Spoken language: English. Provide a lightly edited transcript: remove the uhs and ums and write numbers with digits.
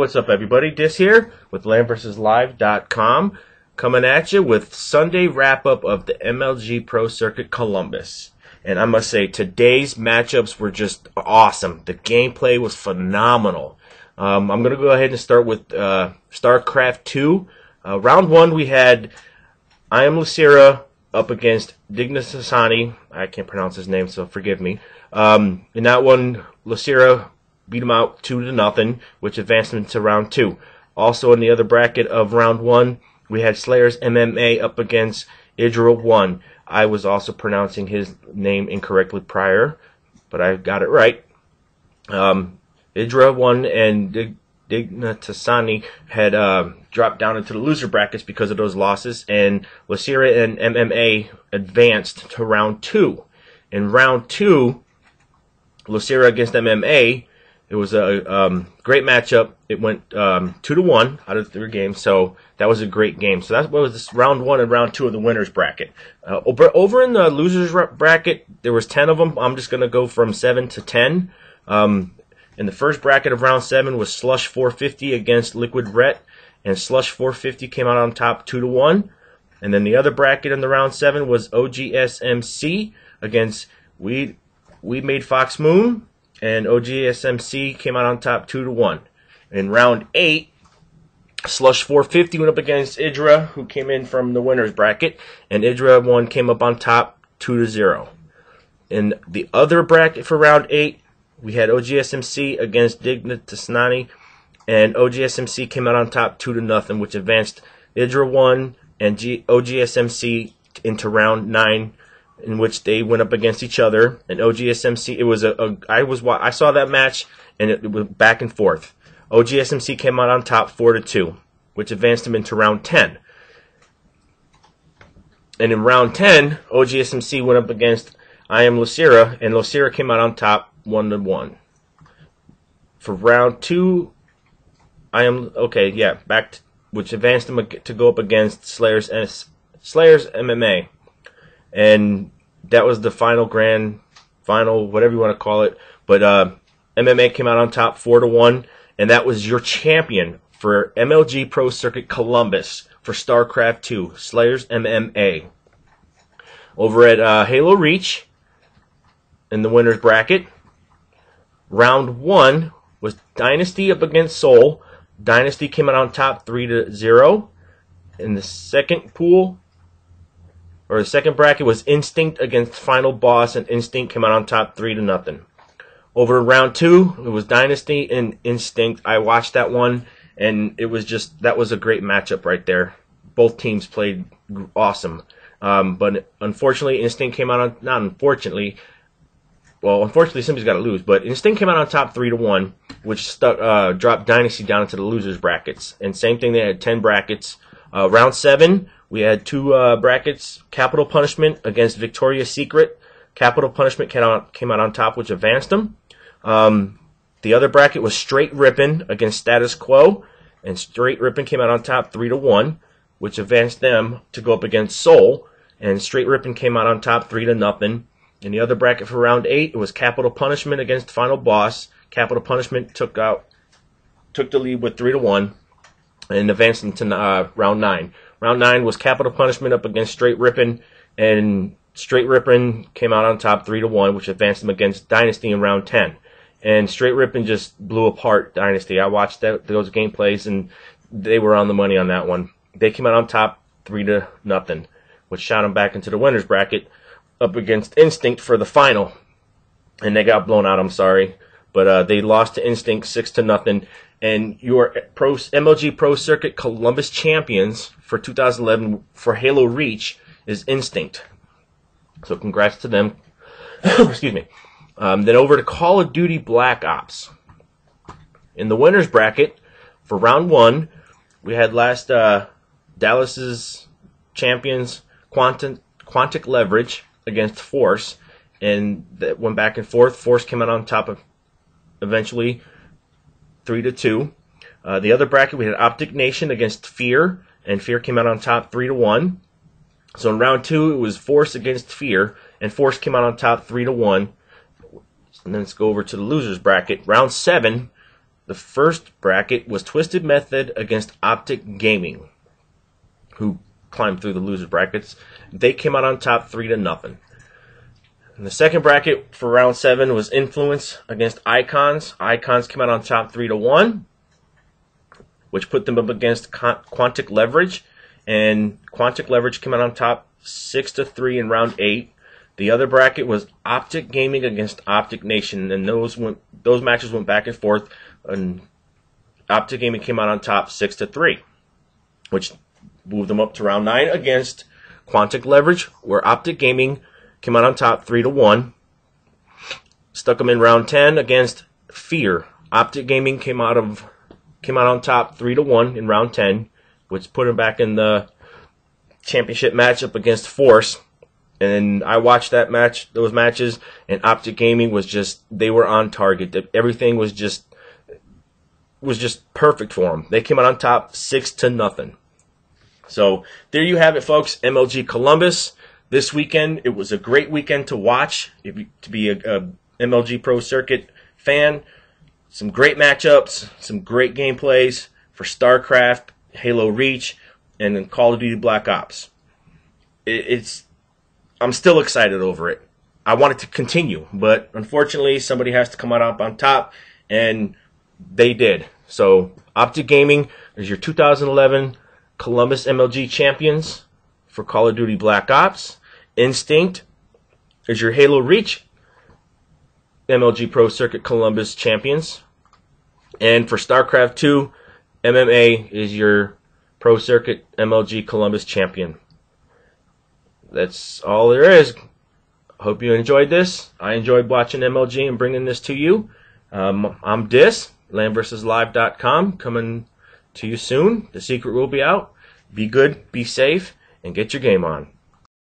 what's up, everybody? DISS here with LandVersusLive.com, coming at you with Sunday wrap-up of the MLG Pro Circuit Columbus. And I must say, today's matchups were just awesome. The gameplay was phenomenal. I'm going to go ahead and start with StarCraft 2. Round 1, we had I Am Lucera up against Dignatasani. I can't pronounce his name, so forgive me. In that one, Lucera beat him out 2-0, which advanced him to round 2. Also in the other bracket of round 1, we had Slayers MMA up against Idra 1. I was also pronouncing his name incorrectly prior, but I got it right. Idra 1 and Dignatasani had dropped down into the loser brackets because of those losses, and Lucera and MMA advanced to round 2. In round 2, Lucera against MMA, it was a great matchup. It went 2-1 out of 3 games, so that was a great game. So that was this round 1 and round 2 of the winners bracket. Over in the losers bracket, there was 10 of them. I'm just going to go from 7 to 10. In the first bracket of round 7 was Slush 450 against Liquid Ret, and Slush 450 came out on top 2-1. And then the other bracket in the round 7 was OGSMC against We Made Fox Moon, and OGSMC came out on top 2-1. In round 8, Slush 450 went up against Idra, who came in from the winners bracket, and Idra 1 came up on top 2-0. In the other bracket for round 8, we had OGSMC against Dignatasani, and OGSMC came out on top 2-0, which advanced Idra 1 and OGSMC into round 9, in which they went up against each other. And OGSMC, it was I saw that match, and it was back and forth. OGSMC came out on top 4-2, which advanced them into round 10. And in round 10, OGSMC went up against I Am Lucera, and Lucera came out on top 1-1. For round 2, which advanced them to go up against Slayers MMA. And that was the final, whatever you want to call it. But MMA came out on top 4-1, and that was your champion for MLG Pro Circuit Columbus for StarCraft 2, Slayers MMA. Over at Halo Reach, in the winners bracket, round 1 was Dynasty up against Soul. Dynasty came out on top 3-0. In the second pool, or the second bracket, was Instinct against Final Boss, and Instinct came out on top 3-0. Over in round 2, it was Dynasty and Instinct. I watched that one, and that was a great matchup right there. Both teams played awesome. But unfortunately, Instinct came out on, not unfortunately, well, unfortunately somebody's got to lose, but Instinct came out on top 3-1, which dropped Dynasty down into the losers brackets. And same thing, they had 10 brackets. Round 7, we had 2 brackets. Capital Punishment against Victoria's Secret. Capital Punishment came out on top, which advanced them. The other bracket was Straight Rippin' against Status Quo, and Straight Rippin' came out on top 3-1, which advanced them to go up against Soul, and Straight Rippin' came out on top 3-0. In the other bracket for round 8, it was Capital Punishment against Final Boss. Capital Punishment took the lead with 3-1, and advanced them to round 9. Round 9 was Capital Punishment up against Straight Rippin', and Straight Rippin' came out on top 3-1, which advanced them against Dynasty in round 10. And Straight Rippin' just blew apart Dynasty. I watched those gameplays, and they were on the money on that one. They came out on top 3-0, which shot them back into the winners bracket up against Instinct for the final. And they got blown out, I'm sorry. But they lost to Instinct 6-0. And your MLG Pro Circuit Columbus champions for 2011 for Halo Reach is Instinct. So congrats to them. Excuse me. Then over to Call of Duty Black Ops. In the winners bracket for round 1, we had Dallas's champions Quantic Leverage against Force, and that went back and forth. Force came out on top eventually 3-2. The other bracket, we had Optic Nation against Fear, and Fear came out on top 3-1. So in round 2, it was Force against Fear, and Force came out on top 3-1. And then let's go over to the losers bracket. Round 7, The first bracket was Twisted Method against Optic Gaming, who climbed through the loser brackets. They came out on top 3-0. And the second bracket for round 7 was Influence against Icons. Icons came out on top 3-1, which put them up against Quantic Leverage, and Quantic Leverage came out on top 6-3 in round 8. The other bracket was Optic Gaming against Optic Nation, and those matches went back and forth, and Optic Gaming came out on top 6-3, which moved them up to round 9 against Quantic Leverage, where Optic Gaming came out on top 3-1. Stuck them in round 10 against Fear. Optic Gaming came out on top 3-1 in round 10, which put them back in the championship matchup against Force. And I watched those matches, and Optic Gaming they were on target. Everything was just perfect for them. They came out on top 6-0. So there you have it, folks. MLG Columbus this weekend. It was a great weekend to watch. To be a MLG Pro Circuit fan, some great matchups, some great gameplays for StarCraft, Halo Reach, and then Call of Duty Black Ops. I'm still excited over it. I want it to continue, but unfortunately, somebody has to come out on top, and they did. So Optic Gaming is your 2011 Columbus MLG champions for Call of Duty Black Ops. Instinct is your Halo Reach MLG Pro Circuit Columbus champions. And for StarCraft 2, MMA is your Pro Circuit MLG Columbus champion. That's all there is. Hope you enjoyed this. I enjoyed watching MLG and bringing this to you. I'm DISS, LandVersusLive.com, coming to you soon. The secret will be out. Be good, be safe, and get your game on.